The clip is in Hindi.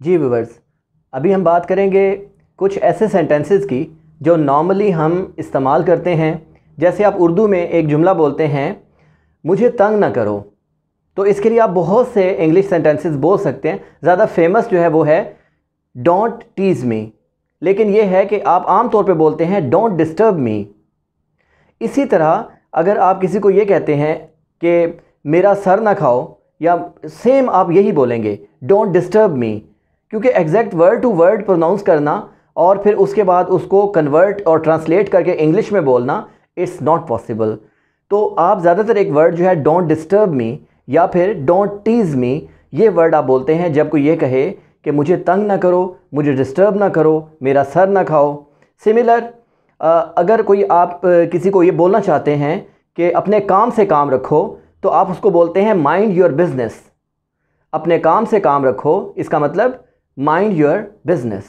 जी व्यूवर्स, अभी हम बात करेंगे कुछ ऐसे सेंटेंसेस की जो नॉर्मली हम इस्तेमाल करते हैं। जैसे आप उर्दू में एक जुमला बोलते हैं, मुझे तंग ना करो, तो इसके लिए आप बहुत से इंग्लिश सेंटेंसेस बोल सकते हैं। ज़्यादा फेमस जो है वो है डोंट टीज़ मी, लेकिन ये है कि आप आम तौर पे बोलते हैं डोंट डिस्टर्ब मी। इसी तरह अगर आप किसी को ये कहते हैं कि मेरा सर ना खाओ, या सेम आप यही बोलेंगे डोंट डिस्टर्ब मी, क्योंकि exact word to word pronounce करना और फिर उसके बाद उसको कन्वर्ट और ट्रांसलेट करके इंग्लिश में बोलना, इट्स नॉट पॉसिबल। तो आप ज़्यादातर एक वर्ड जो है डोंट डिस्टर्ब मी या फिर डोंट टीज़ मी, ये वर्ड आप बोलते हैं जब कोई ये कहे कि मुझे तंग ना करो, मुझे डिस्टर्ब ना करो, मेरा सर ना खाओ। सिमिलर अगर कोई आप किसी को ये बोलना चाहते हैं कि अपने काम से काम रखो, तो आप उसको बोलते हैं माइंड योर बिजनेस। अपने काम से काम रखो, इसका मतलब माइंड योर बिजनेस।